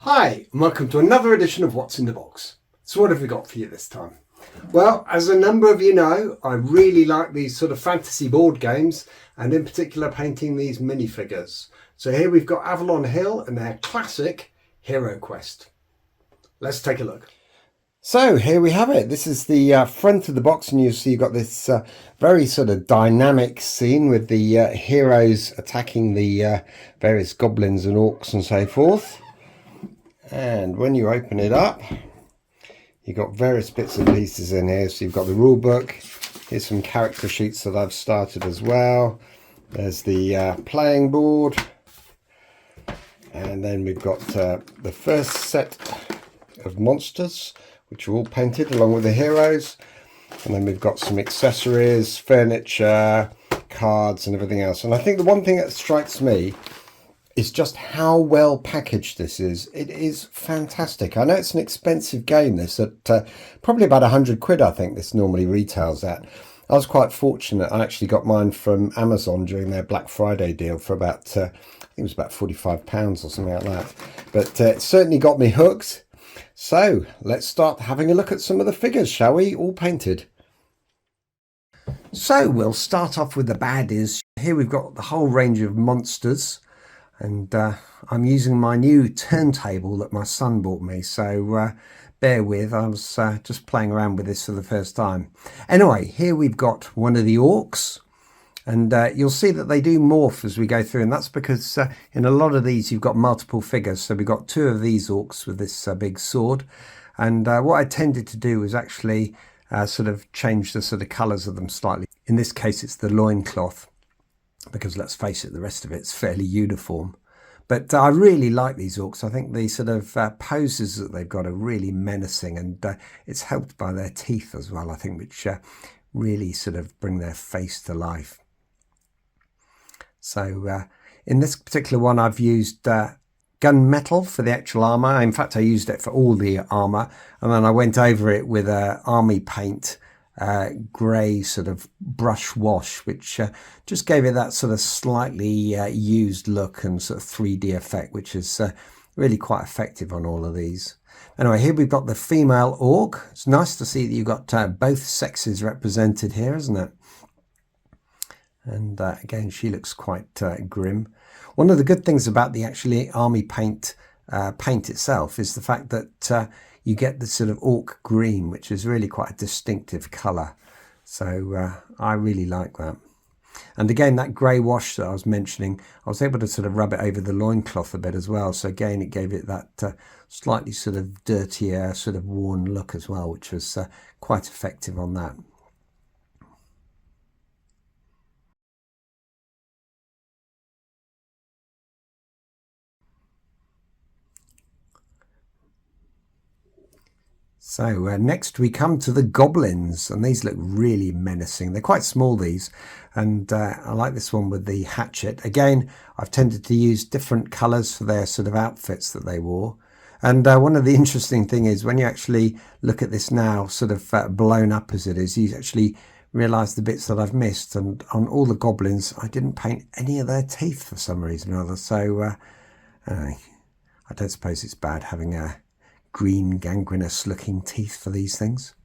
Hi, and welcome to another edition of What's in the Box. So what have we got for you this time? Well, as a number of you know, I really like these sort of fantasy board games, and in particular painting these minifigures. So here we've got Avalon Hill and their classic HeroQuest. Let's take a look. So here we have it. This is the front of the box, and you see you've got this very sort of dynamic scene with the heroes attacking the various goblins and orcs and so forth. And when you open it up, you've got various bits and pieces in here. So you've got the rule book. Here's some character sheets that I've started as well. There's the playing board. And then we've got the first set of monsters, which are all painted along with the heroes. And then we've got some accessories, furniture, cards and everything else. And I think the one thing that strikes me is just how well packaged this is. It is fantastic. I know it's an expensive game, this, at probably about 100 quid, I think this normally retails at. I was quite fortunate. I actually got mine from Amazon during their Black Friday deal for about, I think it was about £45 or something like that. But it certainly got me hooked. So let's start having a look at some of the figures, shall we? All painted. So we'll start off with the baddies. Here we've got the whole range of monsters. And I'm using my new turntable that my son bought me, so bear with. I was just playing around with this for the first time. Anyway, here we've got one of the orcs, and you'll see that they do morph as we go through, and that's because in a lot of these you've got multiple figures. So we've got two of these orcs with this big sword, and what I tended to do was actually sort of change the sort of colours of them slightly. In this case it's the loincloth, because let's face it, the rest of it's fairly uniform. But I really like these orcs. I think the sort of poses that they've got are really menacing, and it's helped by their teeth as well, I think, which really sort of bring their face to life. So in this particular one I've used gunmetal for the actual armour. In fact, I used it for all the armour, and then I went over it with army paint, grey sort of brush wash, which just gave it that sort of slightly used look and sort of 3D effect, which is really quite effective on all of these. Anyway, here we've got the female orc. It's nice to see that you've got both sexes represented here, isn't it? And again, she looks quite grim. One of the good things about the actually army paint itself is the fact that you get the sort of orc green, which is really quite a distinctive colour. So I really like that. And again, that grey wash that I was mentioning, I was able to sort of rub it over the loincloth a bit as well. So again, it gave it that slightly sort of dirtier, sort of worn look as well, which was quite effective on that. So next we come to the goblins, and these look really menacing. They're quite small, these, and I like this one with the hatchet. Again, I've tended to use different colours for their sort of outfits that they wore. And one of the interesting thing is when you actually look at this now, sort of blown up as it is, you actually realise the bits that I've missed. And on all the goblins, I didn't paint any of their teeth for some reason or other. So I don't suppose it's bad having a green gangrenous looking teeth for these things.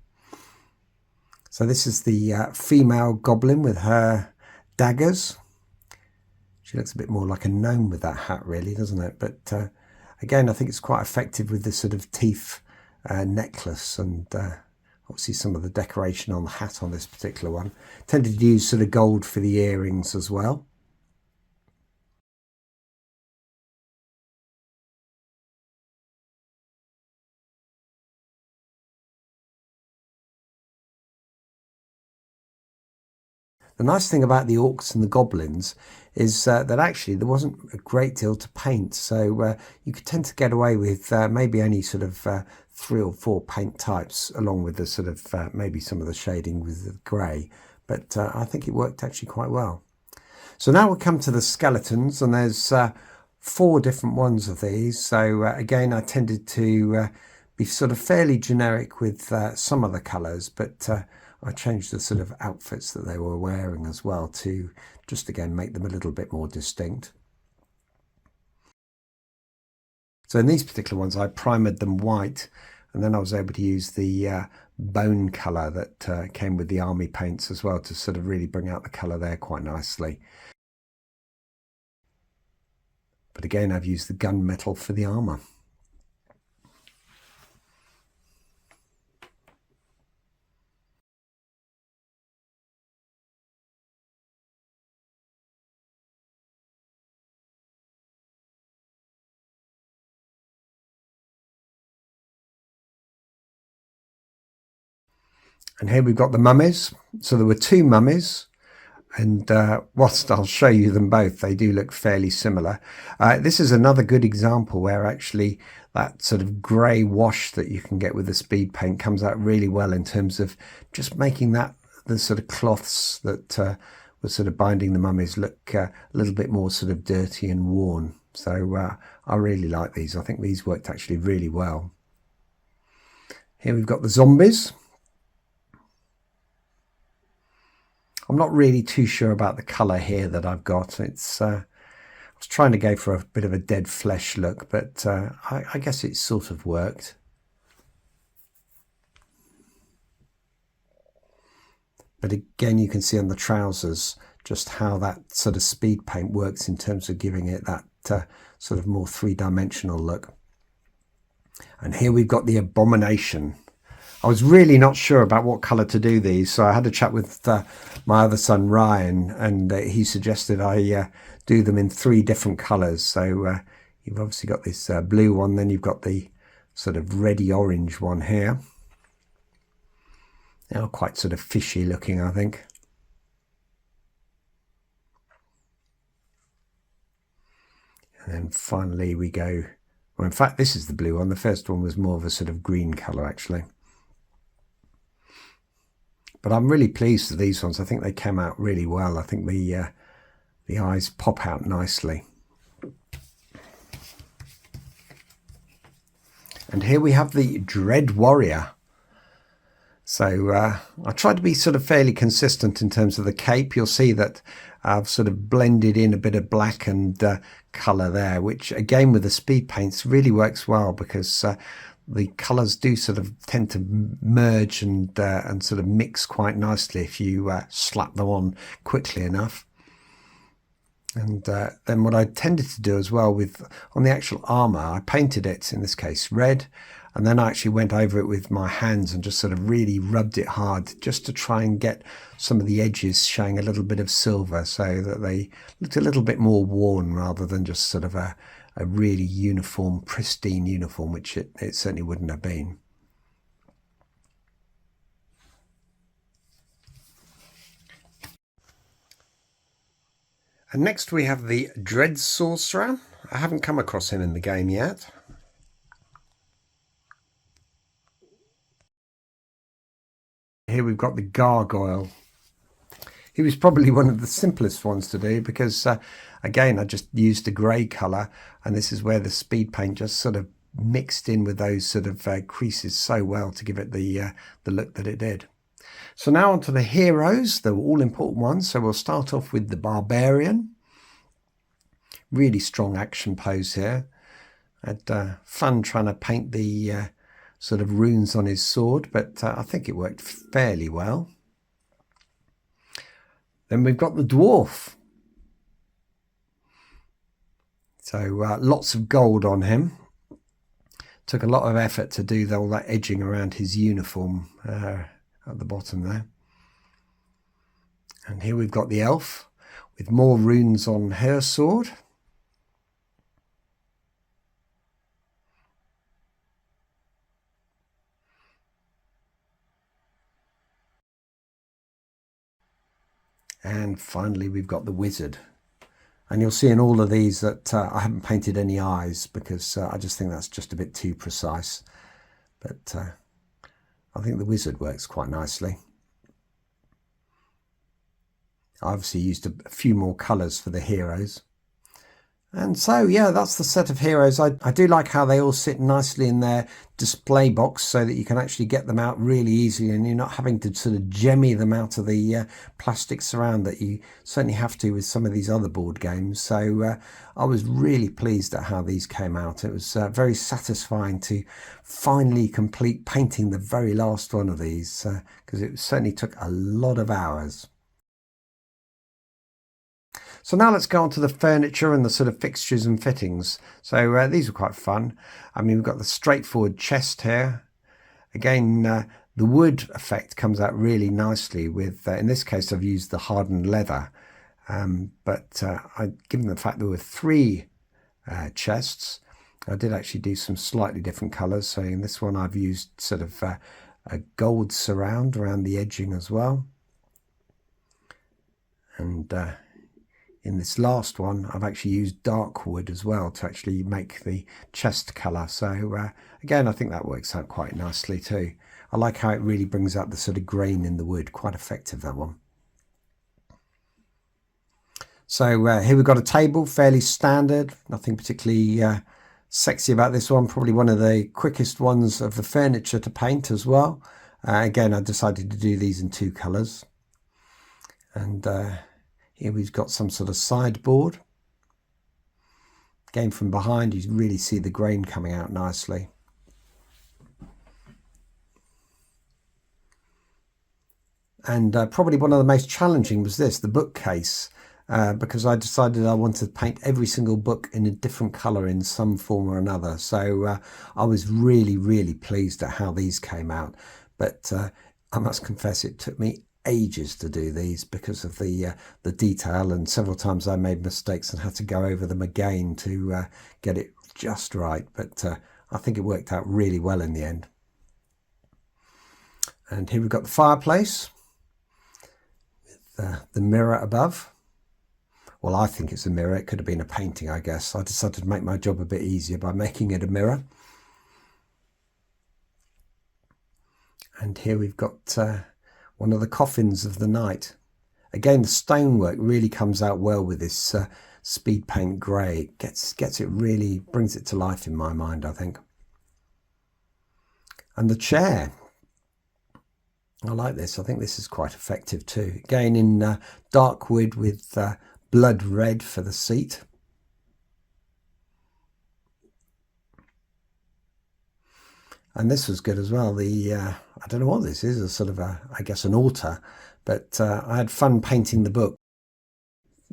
So this is the female goblin with her daggers. She looks a bit more like a gnome with that hat, really, doesn't it? But again, I think it's quite effective with this sort of teeth necklace, and obviously some of the decoration on the hat on this particular one. Tended to use sort of gold for the earrings as well. The nice thing about the orcs and the goblins is that actually there wasn't a great deal to paint, so you could tend to get away with maybe only sort of 3 or 4 paint types, along with the sort of maybe some of the shading with the grey, but I think it worked actually quite well. So now we'll come to the skeletons, and there's 4 different ones of these. So again, I tended to be sort of fairly generic with some of the colours, but I changed the sort of outfits that they were wearing as well to just again make them a little bit more distinct. So in these particular ones, I primered them white, and then I was able to use the bone colour that came with the army paints as well to sort of really bring out the colour there quite nicely. But again, I've used the gunmetal for the armour. And here we've got the mummies. So there were two mummies, and whilst I'll show you them both, they do look fairly similar. This is another good example where actually that sort of grey wash that you can get with the speed paint comes out really well in terms of just making that the sort of cloths that were sort of binding the mummies look a little bit more sort of dirty and worn. So I really like these. I think these worked actually really well. Here we've got the zombies. I'm not really too sure about the colour here that I've got. It's I was trying to go for a bit of a dead flesh look, but I guess it sort of worked. But again, you can see on the trousers just how that sort of speed paint works in terms of giving it that sort of more three-dimensional look. And here we've got the Abomination. I was really not sure about what colour to do these, so I had a chat with my other son Ryan, and he suggested I do them in 3 different colours. So you've obviously got this blue one, then you've got the sort of reddy orange one here. They are quite sort of fishy looking, I think. And then finally we go, well, in fact this is the blue one. The first one was more of a sort of green colour actually. But I'm really pleased with these ones. I think they came out really well. I think the eyes pop out nicely. And here we have the Dread Warrior. So I tried to be sort of fairly consistent in terms of the cape. You'll see that I've sort of blended in a bit of black and colour there, which again with the speed paints really works well because the colours do sort of tend to merge and sort of mix quite nicely if you slap them on quickly enough. And then what I tended to do as well on the actual armour, I painted it, in this case, red, and then I actually went over it with my hands and just sort of really rubbed it hard just to try and get some of the edges showing a little bit of silver so that they looked a little bit more worn rather than just sort of a really uniform, pristine uniform, which it certainly wouldn't have been. And next we have the Dread Sorcerer. I haven't come across him in the game yet. Here we've got the Gargoyle. He was probably one of the simplest ones to do because, again, I just used a grey colour, and this is where the speed paint just sort of mixed in with those sort of creases so well to give it the look that it did. So now onto the heroes, the all-important ones. So we'll start off with the Barbarian. Really strong action pose here. Had fun trying to paint the sort of runes on his sword, but I think it worked fairly well. Then we've got the Dwarf. So lots of gold on him. Took a lot of effort to do all that edging around his uniform at the bottom there. And here we've got the elf with more runes on her sword. And finally we've got the wizard. And you'll see in all of these that I haven't painted any eyes because I just think that's just a bit too precise. But I think the wizard works quite nicely. I obviously used a few more colours for the heroes. And so, yeah, that's the set of heroes. I do like how they all sit nicely in their display box so that you can actually get them out really easily and you're not having to sort of jemmy them out of the plastic surround that you certainly have to with some of these other board games. So I was really pleased at how these came out. It was very satisfying to finally complete painting the very last one of these because it certainly took a lot of hours. So now let's go on to the furniture and the sort of fixtures and fittings. So these are quite fun. I mean, we've got the straightforward chest here. Again, the wood effect comes out really nicely with, in this case, I've used the hardened leather. Given the fact there were 3 chests, I did actually do some slightly different colours. So in this one, I've used sort of a gold surround around the edging as well. And in this last one, I've actually used dark wood as well to actually make the chest colour. So again, I think that works out quite nicely too. I like how it really brings out the sort of grain in the wood. Quite effective, that one. So here we've got a table, fairly standard. Nothing particularly sexy about this one. Probably one of the quickest ones of the furniture to paint as well. Again, I decided to do these in 2 colours. And here we've got some sort of sideboard. Again, from behind, you really see the grain coming out nicely. And probably one of the most challenging was this, the bookcase, because I decided I wanted to paint every single book in a different colour in some form or another. So I was really, really pleased at how these came out. But I must confess, it took me ages to do these because of the detail, and several times I made mistakes and had to go over them again to get it just right. But I think it worked out really well in the end. And here we've got the fireplace with the mirror above. Well, I think it's a mirror. It could have been a painting, I guess. I decided to make my job a bit easier by making it a mirror. And here we've got one of the coffins of the night. Again, the stonework really comes out well with this speed paint grey. Gets it really, brings it to life in my mind, I think. And the chair, I like this. I think this is quite effective too. Again, in dark wood with blood red for the seat. And this was good as well. I don't know what this is, a sort of I guess an altar, but I had fun painting the book.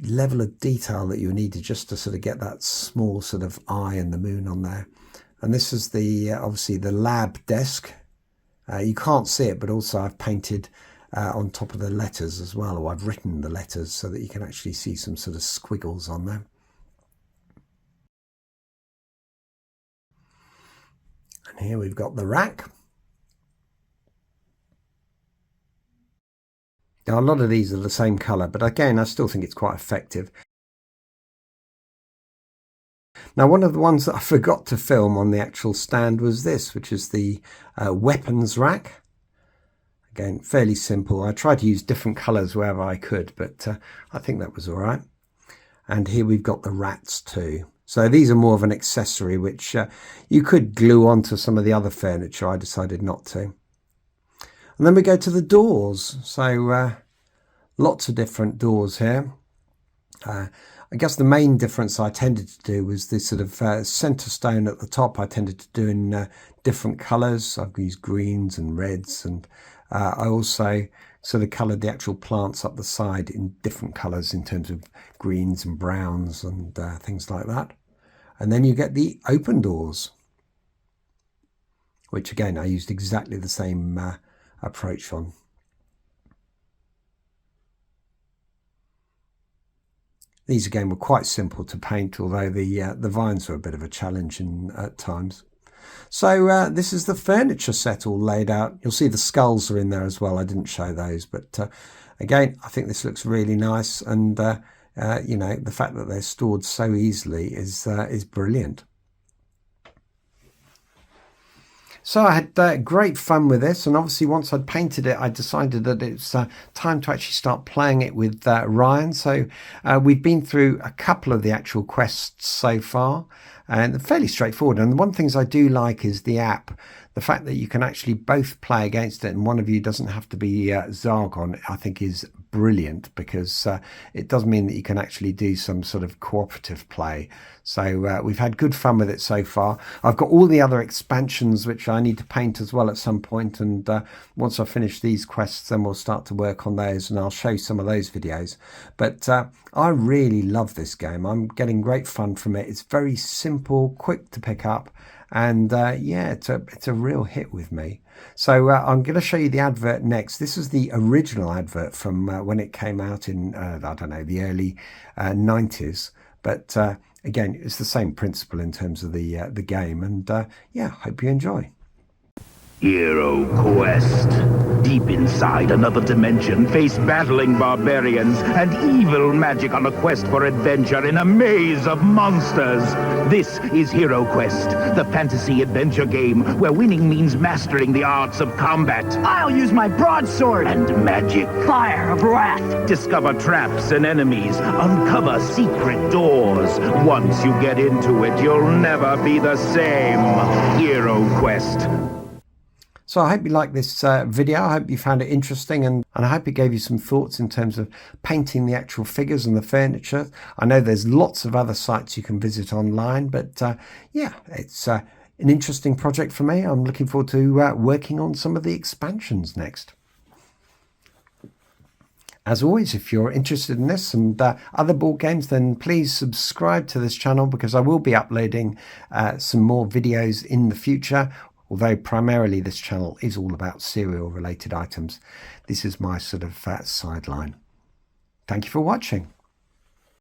Level of detail that you needed just to sort of get that small sort of eye and the moon on there. And this is the obviously the lab desk. You can't see it, but also I've painted on top of the letters as well, or I've written the letters so that you can actually see some sort of squiggles on there. And here we've got the rack. Now, a lot of these are the same colour, but again, I still think it's quite effective. Now, one of the ones that I forgot to film on the actual stand was this, which is the weapons rack. Again, fairly simple. I tried to use different colours wherever I could, but I think that was all right. And here we've got the rats too. So these are more of an accessory, which you could glue onto some of the other furniture. I decided not to. And then we go to the doors. So lots of different doors here. I guess the main difference I tended to do was this sort of centre stone at the top. I tended to do in different colours. I've used greens and reds, and I also sort of coloured the actual plants up the side in different colours in terms of greens and browns and things like that. And then you get the open doors, which again I used exactly the same approach on. These again were quite simple to paint, although the vines were a bit of a challenge at times. So this is the furniture set all laid out. You'll see the skulls are in there as well. I didn't show those, but again, I think this looks really nice, and you know, the fact that they're stored so easily is brilliant. So I had great fun with this, and obviously once I'd painted it, I decided that it's time to actually start playing it with Ryan. So we've been through a couple of the actual quests so far, and they're fairly straightforward. And one of the things I do like is the app. The fact that you can actually both play against it and one of you doesn't have to be Zargon, I think is brilliant, because it does mean that you can actually do some sort of cooperative play. So we've had good fun with it so far. I've got all the other expansions which I need to paint as well at some point, and once I finish these quests then we'll start to work on those, and I'll show you some of those videos. But I really love this game. I'm getting great fun from it. It's very simple, quick to pick up, and yeah, it's a real hit with me. So I'm going to show you the advert next. This is the original advert from when it came out in I don't know, the early 90s, but again, it's the same principle in terms of the game, and yeah, hope you enjoy. HeroQuest. Deep inside another dimension, face battling barbarians and evil magic on a quest for adventure in a maze of monsters. This is HeroQuest, the fantasy adventure game where winning means mastering the arts of combat. I'll use my broadsword And magic. fire of wrath. Discover traps and enemies. Uncover secret doors. Once you get into it, you'll never be the same. HeroQuest. So I hope you like this video. I hope you found it interesting, and I hope it gave you some thoughts in terms of painting the actual figures and the furniture. I know there's lots of other sites you can visit online, but yeah, it's an interesting project for me. I'm looking forward to working on some of the expansions next. As always, if you're interested in this and other board games, then please subscribe to this channel, because I will be uploading some more videos in the future. Although primarily this channel is all about cereal related items, this is my sort of sideline. Thank you for watching.